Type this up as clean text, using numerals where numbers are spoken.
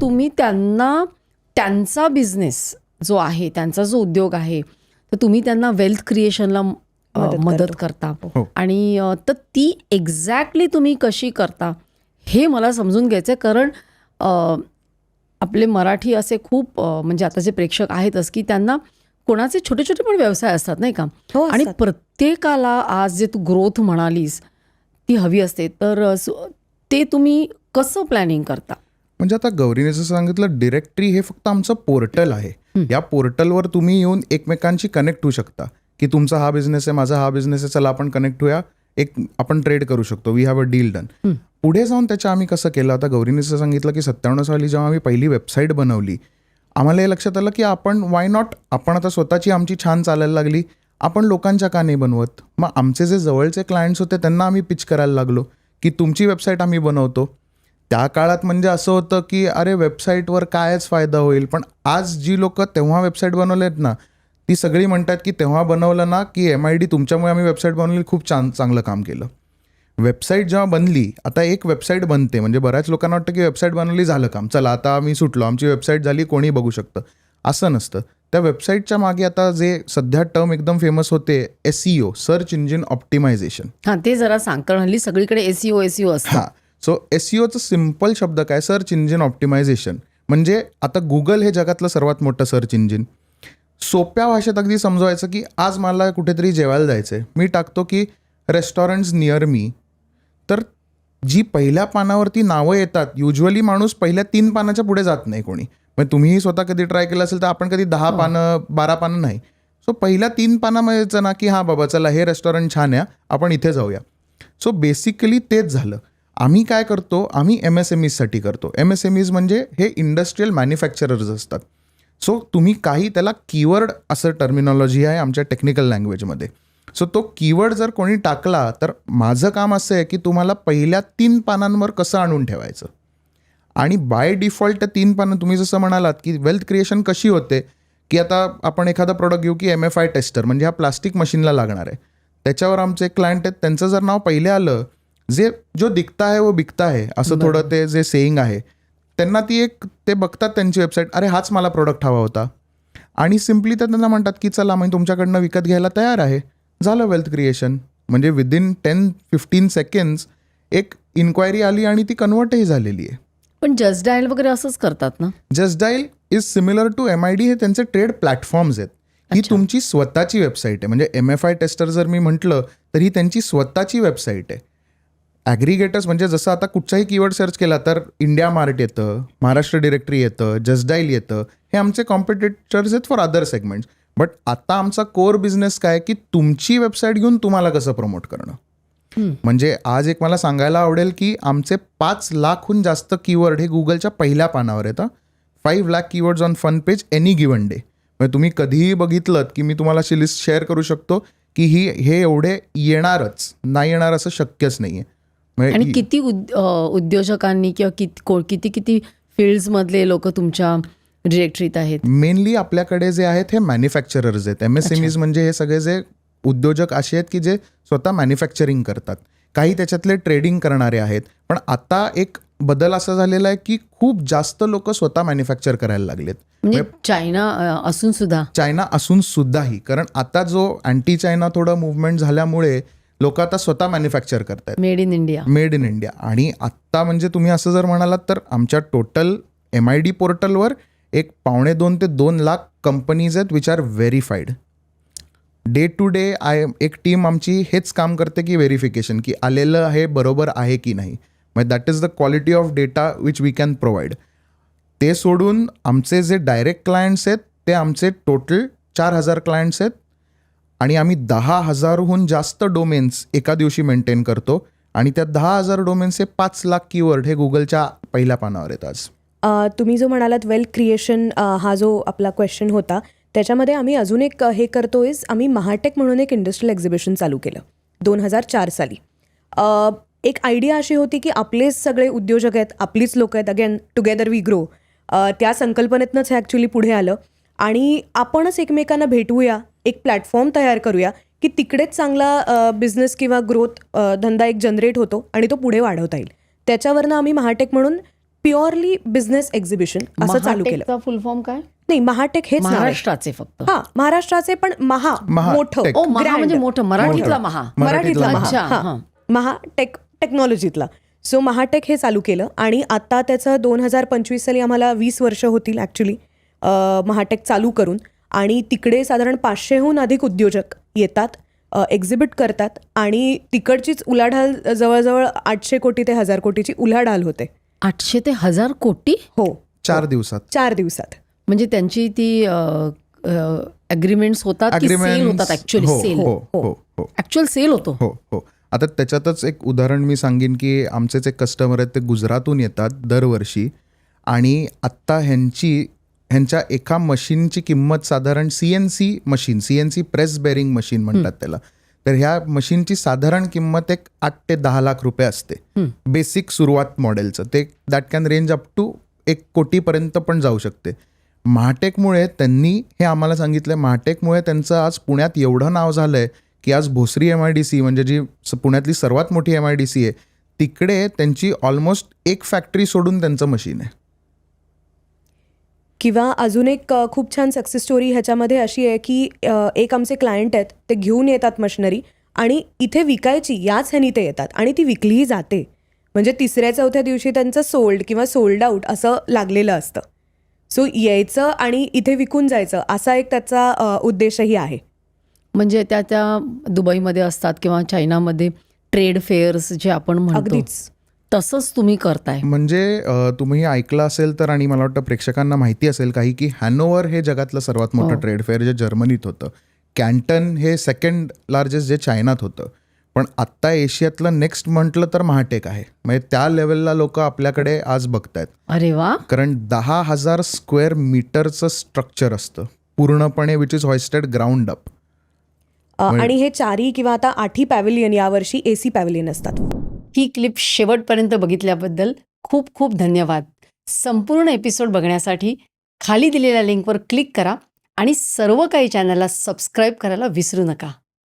तुम्ही त्यांना त्यांचा बिझनेस जो आहे, त्यांचा जो उद्योग आहे, तर तुम्ही त्यांना वेल्थ क्रिएशनला मदत करता. आणि तर ती एक्झॅक्टली तुम्ही कशी करता हे मला समजून घ्यायचं आहे. कारण आपले मराठी असे खूप म्हणजे आता जे प्रेक्षक आहेतच की त्यांना कोणाचे छोटे छोटे पण व्यवसाय असतात नाही का. आणि प्रत्येकाला आज जे तू ग्रोथ म्हणालीस ती हवी असते, तर ते तुम्ही कसं प्लॅनिंग करता? म्हणजे आता गौरीने जसं सांगितलं, डिरेक्टरी हे फक्त आमचं पोर्टल आहे. या पोर्टलवर तुम्ही येऊन एकमेकांशी कनेक्ट होऊ शकता की तुमचा हा बिझनेस आहे, माझा हा बिझनेस आहे, चला आपण कनेक्ट होऊया, आपण ट्रेड करू शकतो, we have a deal done. पुढे जाऊन त्याच्या आम्ही कसं केलं, आता गौरीने जसं सांगितलं की 97 साली जेव्हा आम्ही पहिली वेबसाईट बनवली, आम्हाला हे लक्षात आलं की आपण वाय नॉट, आपण आता स्वतःची आमची छान चालायला लागली, आपण लोकांच्या का नाही बनवत. मग आमचे जे जवळचे क्लायंट्स होते त्यांना आम्ही पिच करायला लागलो की तुमची वेबसाईट आम्ही बनवतो. त्या काळात म्हणजे असं होतं की अरे वेबसाईटवर कायच फायदा होईल, पण आज जी लोक तेव्हा वेबसाईट बनवलेत ना, ती सगळी म्हणतात की तेव्हा बनवलं ना की MID तुमच्यामुळे आम्ही वेबसाईट बनवली, खूप चांगलं काम केलं. वेबसाईट जेव्हा बनली, आता एक वेबसाईट बनते म्हणजे बऱ्याच लोकांना वाटतं की वेबसाईट बनवली झालं काम, चला आता आम्ही सुटलो, आमची वेबसाईट झाली, कोणी बघू शकतं. असं नसतं. त्या वेबसाईटच्या मागे आता जे सध्या टर्म एकदम फेमस होते, SEO, सर्च इंजिन ऑप्टिमायझेशन. हां, ते जरा सांग, कारण हल्ली सगळीकडे SEO असतं. हां, सो SEOचं सिम्पल शब्द काय, सर्च इंजिन ऑप्टिमायझेशन. म्हणजे आता गुगल हे जगातलं सर्वात मोठं सर्च इंजिन. सोप्या भाषेत अगदी समजवायचं की आज मला कुठेतरी जेवायला जायचं आहे, मी टाकतो की रेस्टॉरंट्स नियर मी, तर जी पहिल्या पानावरती नावं येतात, युज्युअली माणूस पहिल्या 3 पानाच्या पुढे जात नाही कोणी. म्हणजे तुम्हीही स्वतः कधी ट्राय केलं असेल तर आपण कधी 10 पानं 12 पानं नाही. सो पहिल्या 3 पानामध्ये यायचं ना की हां बाबा चला हे रेस्टॉरंट छान आहे, आपण इथे जाऊया. सो बेसिकली तेच झालं. आम्ही काय करतो, आम्ही MSMEसाठी करतो. MSMEज म्हणजे हे इंडस्ट्रियल मॅन्युफॅक्चरर्स असतात. सो तुम्ही काही त्याला कीवर्ड असं टर्मिनॉलॉजी आहे आमच्या टेक्निकल लँग्वेजमध्ये. सो तो कीवर्ड जर कोणी टाकला तर माझं काम असं आहे की तुम्हाला पहिल्या 3 पानांवर कसं आणून ठेवायचं. आणि बाय डिफॉल्ट 3 पानं तुम्ही जसं म्हणालात की वेल्थ क्रिएशन कशी होते की आता आपण एखादा प्रोडक्ट घेऊ की MFI टेस्टर, म्हणजे हा प्लास्टिक मशीनला लागणार आहे. त्याच्यावर आमचे एक क्लायंट आहेत, त्यांचं जर नाव पहिले आलं, जो दिखता है वो बिकता है असं थोडं ते जे सेईंग आहे, त्यांना ते बघतात त्यांची वेबसाईट, अरे हाच मला प्रोडक्ट हवा होता, आणि सिम्पली ते त्यांना म्हणतात की चला मी तुमच्याकडनं विकत घ्यायला तयार आहे. झालं वेल्थ क्रिएशन. म्हणजे विदिन 10-15 सेकंड्स एक इन्क्वायरी आली आणि ती कन्वर्टही झालेली आहे. पण जस्ट डायल वगैरे असंच करतात ना? Just dial is similar to MID. हे त्यांचे ट्रेड प्लॅटफॉर्म्स आहेत. ही तुमची स्वतःची वेबसाईट आहे. म्हणजे MFI टेस्टर जर मी म्हटलं तर ही त्यांची स्वतःची वेबसाईट आहे. ॲग्रिगेटर्स म्हणजे जसं आता कुठचाही कीवर्ड सर्च केला तर इंडिया मार्ट येतं, महाराष्ट्र डिरेक्टरी येतं, जस्ट डायल येतं. हे आमचे कॉम्पिटिटर्स आहेत फॉर अदर सेगमेंट्स. बट आता आमचा कोर बिझनेस काय की तुमची वेबसाईट घेऊन तुम्हाला कसं प्रमोट करणं. म्हणजे आज एक मला सांगायला आवडेल की आमचे 5 लाखहून जास्त कीवर्ड हे गुगलच्या पहिल्या पानावर येतात. 5 lakh keywords on front page any given day. म्हणजे तुम्ही कधीही बघितलं की मी तुम्हाला अशी लिस्ट शेअर करू शकतो की हे एवढे येणारच, नाही येणार असं शक्यच नाही आहे. आणि किती उद्योजकांनी किंवा किती फील्ड्समधले लोक तुमच्या डिरेक्टरीत आहेत? मेनली आपल्याकडे जे आहेत हे मॅन्युफॅक्चरर्स आहेत. MSMEज म्हणजे हे सगळे जे उद्योजक असे आहेत की जे स्वतः मॅन्युफॅक्चरिंग करतात. काही त्याच्यातले ट्रेडिंग करणारे आहेत. पण आता एक बदल असा झालेला आहे की खूप जास्त लोक स्वतः मॅन्युफॅक्चर करायला लागलेत. म्हणजे चायना असून सुद्धाही, कारण आता जो अँटी चायना थोडं मुवमेंट झाल्यामुळे लोक आता स्वतः मॅन्युफॅक्चर करतायत. Made in India. आणि आत्ता म्हणजे तुम्ही असं जर म्हणालात तर आमच्या टोटल MID पोर्टलवर एक 2.5 ते 2 लाख कंपनीज आहेत which are verified. Day to day एक टीम आमची हेच काम करते की व्हेरिफिकेशन, की आलेलं आहे बरोबर आहे की नाही. म्हणजे that is the quality of data which we can provide. ते सोडून आमचे जे डायरेक्ट क्लायंट्स आहेत ते आमचे टोटल 4,000 क्लायंट्स आहेत. आणि आम्ही 10,000हून जास्त डोमेन्स एका दिवशी मेंटेन करतो. आणि त्या 10,000 डोमेन्सचे 5 लाख कीवर्ड हे गुगलच्या पहिल्या पानावर आहेत आज. तुम्ही जो म्हणालात वेल्थ क्रिएशन, हा जो आपला क्वेश्चन होता, त्याच्यामध्ये आम्ही अजून एक हे करतोय, आम्ही महाटेक म्हणून एक इंडस्ट्रियल एक्झिबिशन चालू केलं 2004 साली. एक आयडिया अशी होती की आपलेच सगळे उद्योजक आहेत, आपलीच लोक आहेत, अगेन टुगेदर वी ग्रो. त्या संकल्पनेतनंच हे ॲक्च्युली पुढे आलं. आणि आपणच एकमेकांना भेटूया, एक प्लॅटफॉर्म तयार करूया की तिकडेच चांगला बिझनेस किंवा ग्रोथ धंदा एक जनरेट होतो आणि तो पुढे वाढवता येईल. त्याच्यावरनं आम्ही महाटेक म्हणून प्युअरली बिझनेस एक्झिबिशन असं चालू केलं. फुल फॉर्म काय? नाही, महाटेक हेच नाव आहे. महाराष्ट्राचे फक्त. हा, महाराष्ट्राचे पण महा मोठं टेक. ओ, महा grand. म्हणजे मोठं, मराठीतला महा. मराठीतला अच्छा, महा. हां. महाटेक टेक्नॉलॉजीतला. सो महाटेक हे चालू केलं आणि आता त्याचं 2025 साली आम्हाला 20 वर्ष होतील ॲक्च्युली महाटेक चालू करून. आणि तिकडे साधारण 500हून अधिक उद्योजक येतात, एक्झिबिट करतात आणि तिकडचीच उलाढाल जवळजवळ 800 कोटी ते 1000 कोटीची उलाढाल होते. 800 ते 1000 कोटी? हो, 4 दिवसात. 4 दिवसात. म्हणजे त्यांची ती अग्रीमेंट्स होतात की सेल होतात? Actually sale. ऍक्च्युअल सेल होतो. हो हो. आता त्याच्यातच एक उदाहरण मी सांगेन की आमचेच एक कस्टमर आहेत, ते गुजरातहून येतात दरवर्षी आणि आत्ता ह्यांच्या एका मशीनची किंमत साधारण CNC प्रेस बेरिंग मशीन म्हणतात त्याला. तर ह्या मशीनची साधारण किंमत एक 8 ते 10 लाख रुपये असते बेसिक सुरुवात मॉडेलचं. ते that can range up to 1 कोटीपर्यंत पण जाऊ शकते. महाटेकमुळे त्यांनी हे आम्हाला सांगितलं, महाटेकमुळे त्यांचं आज पुण्यात एवढं नाव झालंय की आज भोसरी MIDC म्हणजे जी पुण्यातली सर्वात मोठी MIDC आहे, तिकडे त्यांची ऑलमोस्ट एक फॅक्टरी सोडून त्यांचं मशीन आहे. किंवा अजून एक खूप छान सक्सेस स्टोरी ह्याच्यामध्ये अशी आहे की एक आमचे क्लायंट आहेत, ते घेऊन येतात मशिनरी आणि इथे विकायची याच ह्यानी ते येतात आणि ती विकलीही जाते. म्हणजे 3-4 दिवशी त्यांचं सोल्ड किंवा सोल्ड आउट असं लागलेलं असतं. सो यायचं आणि इथे विकून जायचं असा एक त्याचा उद्देशही आहे. म्हणजे त्या दुबईमध्ये असतात किंवा चायनामध्ये ट्रेड फेअर्स जे आपण म्हणतो, अगदीच तसंच तुम्ही करताय. म्हणजे तुम्ही ऐकलं असेल तर, आणि मला वाटतं प्रेक्षकांना माहिती असेल काही, की हॅनोवर हे जगातलं सर्वात मोठं ट्रेड फेअर जे जर्मनीत होतं. कॅन्टन हे 2nd लार्जेस्ट जे चायनात होतं. पण आत्ता एशियातलं नेक्स्ट म्हटलं तर महाटेक आहे. म्हणजे त्या लेवलला लोक आपल्याकडे आज बघतायत. अरे वा. कारण 10,000 स्क्वेअर मीटरचं स्ट्रक्चर असतं पूर्णपणे, which is hoisted ground up. आणि हे 4 किंवा आता 8 पॅव्हिलियन यावर्षी AC पॅव्हिलियन असतात. ही क्लिप शेवटपर्यंत बघितल्याबद्दल खूप खूप धन्यवाद. संपूर्ण एपिसोड बघण्यासाठी खाली दिलेल्या लिंकवर क्लिक करा आणि सर्व काही चॅनलला सबस्क्राईब करायला विसरू नका.